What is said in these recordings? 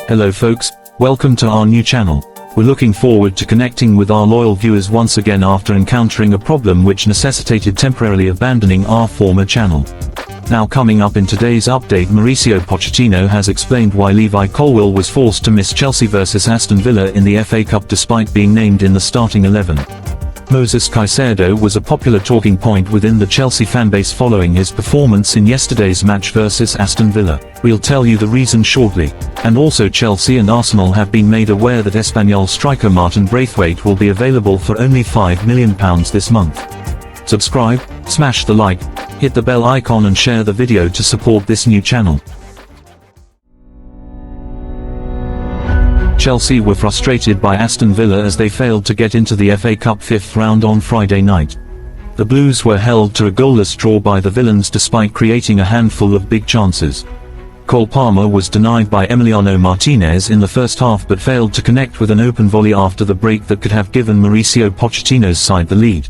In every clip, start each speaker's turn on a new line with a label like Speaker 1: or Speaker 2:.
Speaker 1: Hello folks, welcome to our new channel. We're looking forward to connecting with our loyal viewers once again after encountering a problem which necessitated temporarily abandoning our former channel. Now coming up in today's update, Mauricio Pochettino has explained why Levi Colwill was forced to miss Chelsea vs Aston Villa in the FA Cup despite being named in the starting 11. Moises Caicedo was a popular talking point within the Chelsea fanbase following his performance in yesterday's match versus Aston Villa. We'll tell you the reason shortly. And also Chelsea and Arsenal have been made aware that Espanyol striker Martin Braithwaite will be available for only £5 million this month. Subscribe, smash the like, hit the bell icon and share the video to support this new channel. Chelsea were frustrated by Aston Villa as they failed to get into the FA Cup fifth round on Friday night. The Blues were held to a goalless draw by the Villains despite creating a handful of big chances. Cole Palmer was denied by Emiliano Martinez in the first half but failed to connect with an open volley after the break that could have given Mauricio Pochettino's side the lead.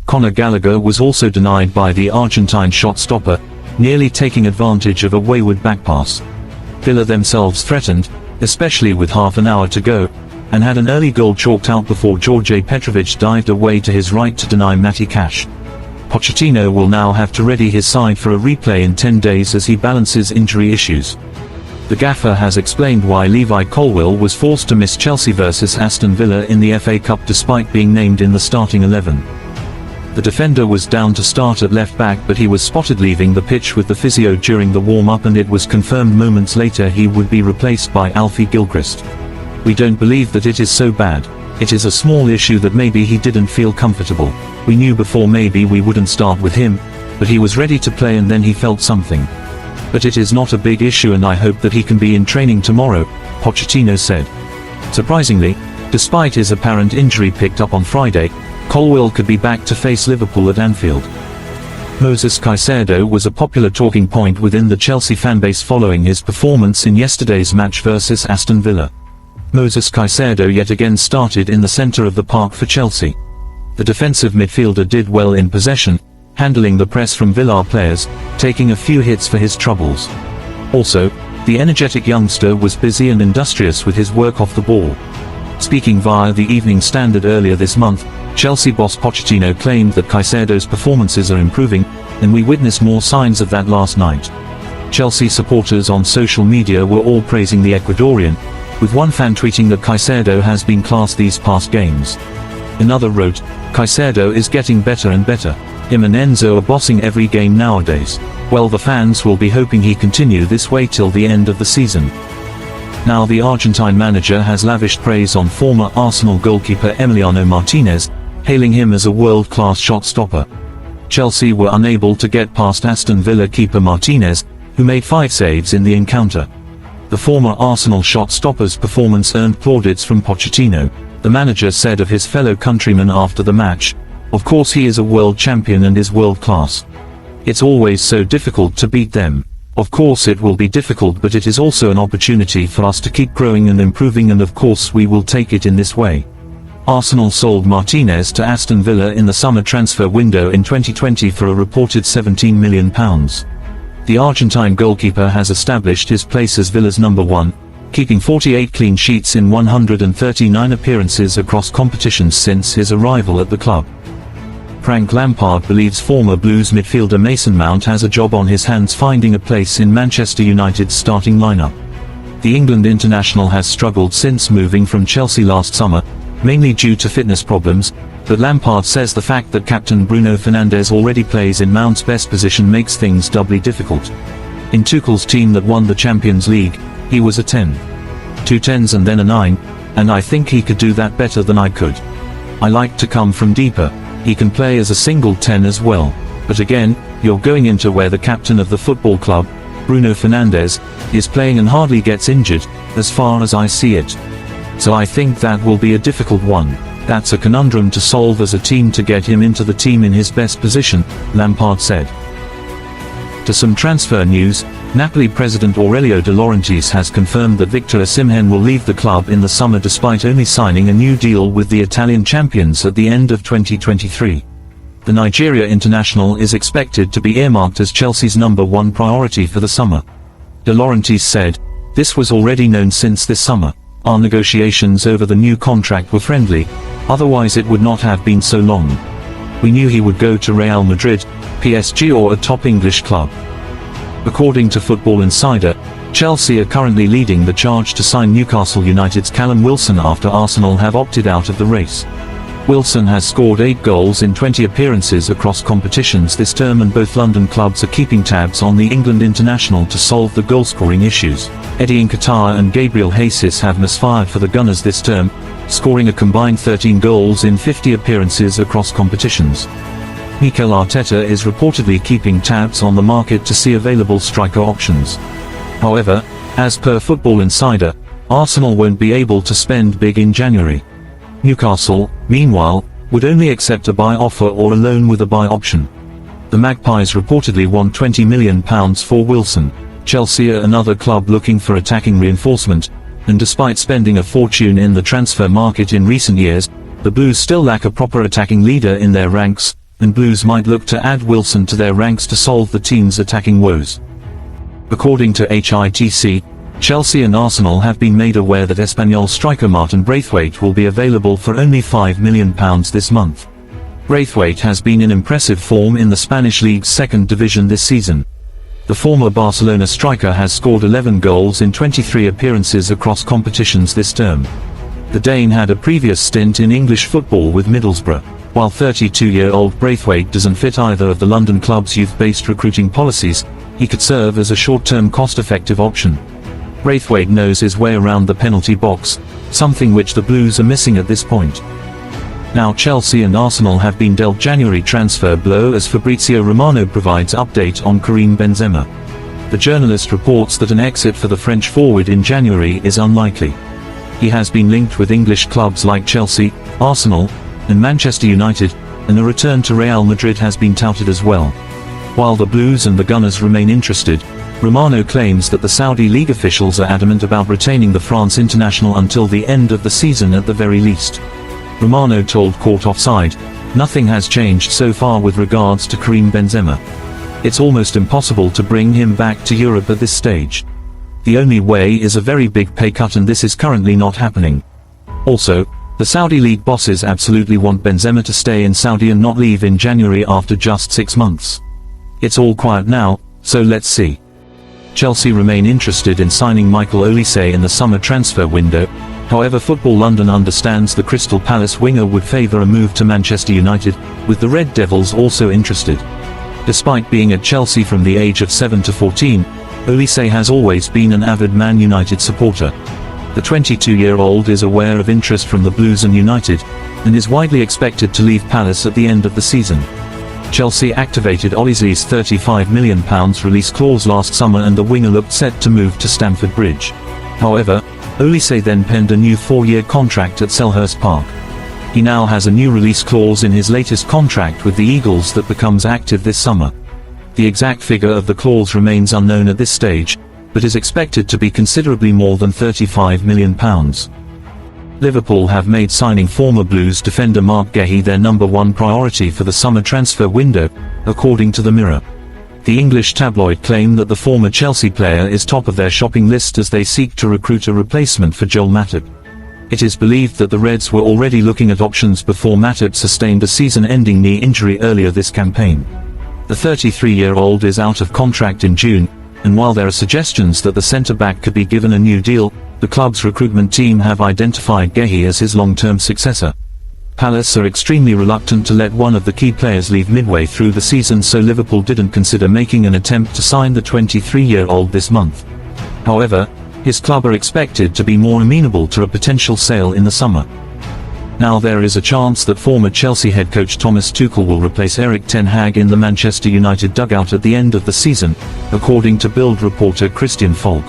Speaker 1: Conor Gallagher was also denied by the Argentine shot stopper, nearly taking advantage of a wayward back pass. Villa themselves threatened, especially with half an hour to go, and had an early goal chalked out before Djordje Petrovic dived away to his right to deny Matic. Pochettino will now have to ready his side for a replay in 10 days as he balances injury issues. The gaffer has explained why Levi Colwill was forced to miss Chelsea vs Aston Villa in the FA Cup despite being named in the starting 11. The defender was down to start at left back but he was spotted leaving the pitch with the physio during the warm-up and it was confirmed moments later he would be replaced by Alfie Gilchrist. We don't believe that it is so bad. It is a small issue that maybe he didn't feel comfortable. We knew before maybe we wouldn't start with him, but he was ready to play and then he felt something. But it is not a big issue and I hope that he can be in training tomorrow, Pochettino said. Surprisingly, despite his apparent injury picked up on Friday, Colwill could be back to face Liverpool at Anfield. Moises Caicedo was a popular talking point within the Chelsea fanbase following his performance in yesterday's match versus Aston Villa. Moises Caicedo yet again started in the centre of the park for Chelsea. The defensive midfielder did well in possession, handling the press from Villa players, taking a few hits for his troubles. Also, the energetic youngster was busy and industrious with his work off the ball. Speaking via the Evening Standard earlier this month, Chelsea boss Pochettino claimed that Caicedo's performances are improving, and we witnessed more signs of that last night. Chelsea supporters on social media were all praising the Ecuadorian, with one fan tweeting that Caicedo has been class these past games. Another wrote, "Caicedo is getting better and better. Him and Enzo are bossing every game nowadays. Well, the fans will be hoping he continue this way till the end of the season." Now the Argentine manager has lavished praise on former Arsenal goalkeeper Emiliano Martinez, hailing him as a world-class shot stopper. Chelsea were unable to get past Aston Villa keeper Martinez, who made 5 saves in the encounter. The former Arsenal shot stopper's performance earned plaudits from Pochettino. The manager said of his fellow countrymen after the match, "Of course he is a world champion and is world-class. It's always so difficult to beat them. Of course it will be difficult but it is also an opportunity for us to keep growing and improving and of course we will take it in this way." Arsenal sold Martinez to Aston Villa in the summer transfer window in 2020 for a reported £17 million. The Argentine goalkeeper has established his place as Villa's number 1, keeping 48 clean sheets in 139 appearances across competitions since his arrival at the club. Frank Lampard believes former Blues midfielder Mason Mount has a job on his hands finding a place in Manchester United's starting lineup. The England international has struggled since moving from Chelsea last summer, mainly due to fitness problems, but Lampard says the fact that captain Bruno Fernandes already plays in Mount's best position makes things doubly difficult. In Tuchel's team that won the Champions League, he was a 10. 2 10s and then a 9, and I think he could do that better than I could. I like to come from deeper. He can play as a single 10 as well, but again, you're going into where the captain of the football club, Bruno Fernandes, is playing and hardly gets injured, as far as I see it. So I think that will be a difficult one. That's a conundrum to solve as a team to get him into the team in his best position, Lampard said. To some transfer news, Napoli president Aurelio De Laurentiis has confirmed that Victor Osimhen will leave the club in the summer despite only signing a new deal with the Italian champions at the end of 2023. The Nigeria international is expected to be earmarked as Chelsea's number 1 priority for the summer. De Laurentiis said, This was already known since this summer. Our negotiations over the new contract were friendly, otherwise it would not have been so long. We knew he would go to Real Madrid, PSG or a top English club. According to Football Insider, Chelsea are currently leading the charge to sign Newcastle United's Callum Wilson after Arsenal have opted out of the race. Wilson has scored 8 goals in 20 appearances across competitions this term, and both London clubs are keeping tabs on the England international to solve the goal-scoring issues. Eddie Nketiah and Gabriel Jesus have misfired for the Gunners this term, scoring a combined 13 goals in 50 appearances across competitions. Mikel Arteta is reportedly keeping tabs on the market to see available striker options. However, as per Football Insider, Arsenal won't be able to spend big in January. Newcastle, meanwhile, would only accept a buy offer or a loan with a buy option. The Magpies reportedly want £20 million for Wilson. Chelsea are another club looking for attacking reinforcement, and despite spending a fortune in the transfer market in recent years, the Blues still lack a proper attacking leader in their ranks, and Blues might look to add Wilson to their ranks to solve the team's attacking woes. According to HITC, Chelsea and Arsenal have been made aware that Espanyol striker Martin Braithwaite will be available for only £5 million this month. Braithwaite has been in impressive form in the Spanish League's second division this season. The former Barcelona striker has scored 11 goals in 23 appearances across competitions this term. The Dane had a previous stint in English football with Middlesbrough. While 32-year-old Braithwaite doesn't fit either of the London club's youth-based recruiting policies, he could serve as a short-term cost-effective option. Braithwaite knows his way around the penalty box, something which the Blues are missing at this point. Now Chelsea and Arsenal have been dealt January transfer blow as Fabrizio Romano provides update on Karim Benzema. The journalist reports that an exit for the French forward in January is unlikely. He has been linked with English clubs like Chelsea, Arsenal, and Manchester United, and a return to Real Madrid has been touted as well. While the Blues and the Gunners remain interested, Romano claims that the Saudi League officials are adamant about retaining the France international until the end of the season at the very least. Romano told Court Offside, "Nothing has changed so far with regards to Karim Benzema. It's almost impossible to bring him back to Europe at this stage. The only way is a very big pay cut, and this is currently not happening. Also, the Saudi League bosses absolutely want Benzema to stay in Saudi and not leave in January after just 6 months. It's all quiet now, so let's see." Chelsea remain interested in signing Michael Olise in the summer transfer window. However, Football London understands the Crystal Palace winger would favour a move to Manchester United, with the Red Devils also interested. Despite being at Chelsea from the age of 7 to 14, Olise has always been an avid Man United supporter. The 22-year-old is aware of interest from the Blues and United, and is widely expected to leave Palace at the end of the season. Chelsea activated Olise's £35 million release clause last summer, and the winger looked set to move to Stamford Bridge. However, Olise then penned a new 4-year contract at Selhurst Park. He now has a new release clause in his latest contract with the Eagles that becomes active this summer. The exact figure of the clause remains unknown at this stage, but is expected to be considerably more than £35 million. Liverpool have made signing former Blues defender Marc Guehi their #1 priority for the summer transfer window, according to the Mirror. The English tabloid claim that the former Chelsea player is top of their shopping list as they seek to recruit a replacement for Joel Matip. It is believed that the Reds were already looking at options before Matip sustained a season-ending knee injury earlier this campaign. The 33-year-old is out of contract in June, and while there are suggestions that the centre-back could be given a new deal, the club's recruitment team have identified Guehi as his long-term successor. Palace are extremely reluctant to let one of the key players leave midway through the season, so Liverpool didn't consider making an attempt to sign the 23-year-old this month. However, his club are expected to be more amenable to a potential sale in the summer. Now there is a chance that former Chelsea head coach Thomas Tuchel will replace Erik ten Hag in the Manchester United dugout at the end of the season, according to Bild reporter Christian Falk.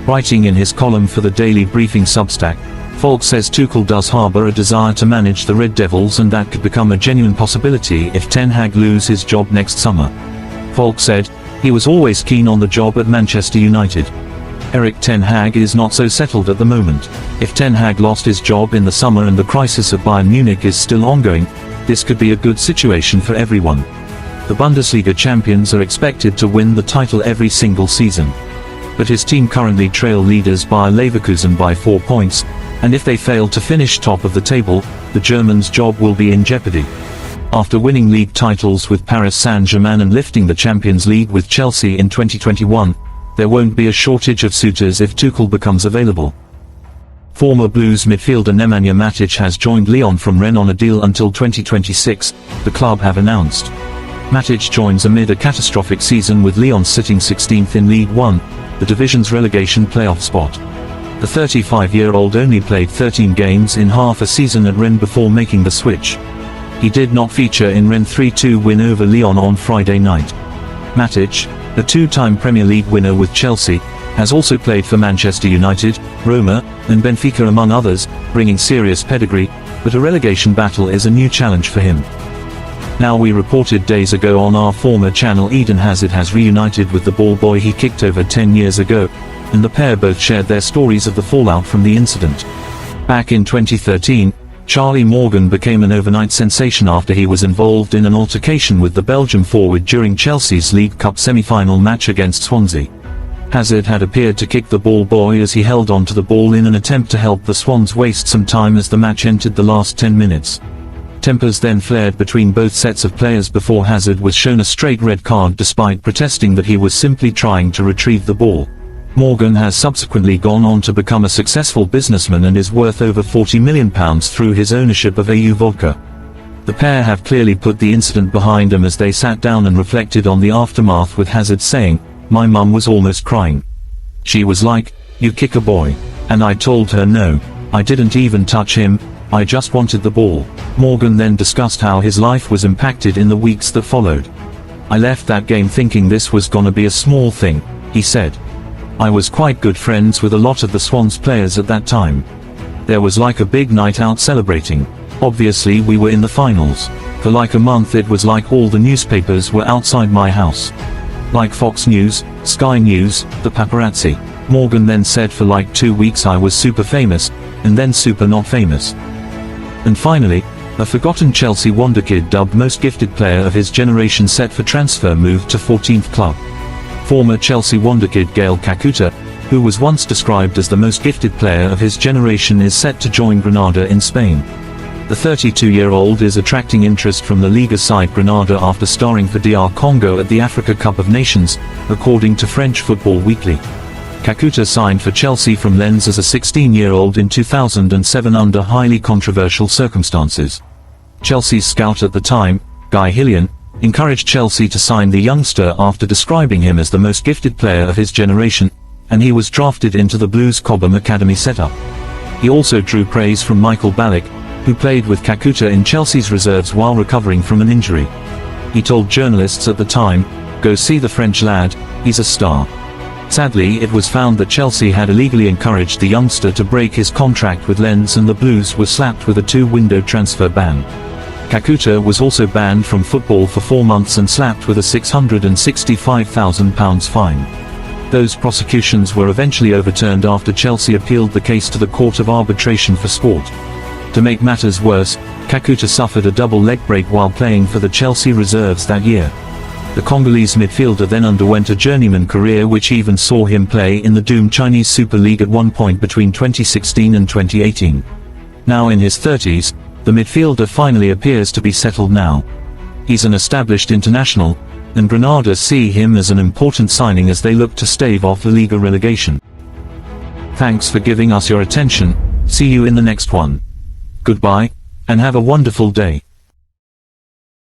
Speaker 1: Writing in his column for the Daily Briefing Substack, Falk says Tuchel does harbour a desire to manage the Red Devils, and that could become a genuine possibility if ten Hag loses his job next summer. Falk said, "He was always keen on the job at Manchester United. Erik ten Hag is not so settled at the moment. If ten Hag lost his job in the summer and the crisis at Bayern Munich is still ongoing, this could be a good situation for everyone. The Bundesliga champions are expected to win the title every single season. But his team currently trail leaders Bayer Leverkusen by 4 points, and if they fail to finish top of the table, the Germans' job will be in jeopardy. After winning league titles with Paris Saint-Germain and lifting the Champions League with Chelsea in 2021, there won't be a shortage of suitors if Tuchel becomes available. Former Blues midfielder Nemanja Matic has joined Lyon from Rennes on a deal until 2026, the club have announced. Matic joins amid a catastrophic season with Lyon sitting 16th in League One, the division's relegation playoff spot. The 35-year-old only played 13 games in half a season at Rennes before making the switch. He did not feature in Rennes' 3-2 win over Lyon on Friday night. Matic, the two-time Premier League winner with Chelsea, has also played for Manchester United, Roma, and Benfica among others, bringing serious pedigree, but a relegation battle is a new challenge for him. Now, we reported days ago on our former channel Eden Hazard has reunited with the ball boy he kicked over 10 years ago, and the pair both shared their stories of the fallout from the incident. Back in 2013, Charlie Morgan became an overnight sensation after he was involved in an altercation with the Belgium forward during Chelsea's League Cup semi-final match against Swansea. Hazard had appeared to kick the ball boy as he held on to the ball in an attempt to help the Swans waste some time as the match entered the last 10 minutes. Tempers then flared between both sets of players before Hazard was shown a straight red card despite protesting that he was simply trying to retrieve the ball. Morgan has subsequently gone on to become a successful businessman and is worth over £40 million through his ownership of AU Vodka. The pair have clearly put the incident behind them as they sat down and reflected on the aftermath, with Hazard saying, "My mum was almost crying. She was like, 'You kick a boy.' And I told her no, I didn't even touch him, I just wanted the ball." Morgan then discussed how his life was impacted in the weeks that followed. "I left that game thinking this was gonna be a small thing," he said. "I was quite good friends with a lot of the Swans players at that time. There was like a big night out celebrating. Obviously we were in the finals. For like a month it was like all the newspapers were outside my house. Like Fox News, Sky News, the paparazzi." Morgan then said for like 2 weeks I was super famous, and then super not famous. And finally, a forgotten Chelsea wonderkid dubbed most gifted player of his generation set for transfer moved to 14th club. Former Chelsea wonderkid Gael Kakuta, who was once described as the most gifted player of his generation, is set to join Granada in Spain. The 32-year-old is attracting interest from the Liga side Granada after starring for DR Congo at the Africa Cup of Nations, according to French Football Weekly. Kakuta signed for Chelsea from Lens as a 16-year-old in 2007 under highly controversial circumstances. Chelsea's scout at the time, Guhi, encouraged Chelsea to sign the youngster after describing him as the most gifted player of his generation, and he was drafted into the Blues Cobham Academy setup. He also drew praise from Michael Ballack, who played with Kakuta in Chelsea's reserves while recovering from an injury. He told journalists at the time, "Go see the French lad, he's a star." Sadly, it was found that Chelsea had illegally encouraged the youngster to break his contract with Lens, and the Blues were slapped with a 2-window transfer ban. Kakuta was also banned from football for 4 months and slapped with a £665,000 fine. Those prosecutions were eventually overturned after Chelsea appealed the case to the Court of Arbitration for Sport. To make matters worse, Kakuta suffered a double leg break while playing for the Chelsea reserves that year. The Congolese midfielder then underwent a journeyman career which even saw him play in the doomed Chinese Super League at one point between 2016 and 2018. Now in his 30s, the midfielder finally appears to be settled now. He's an established international, and Granada see him as an important signing as they look to stave off the Liga relegation. Thanks for giving us your attention. See you in the next one. Goodbye, and have a wonderful day.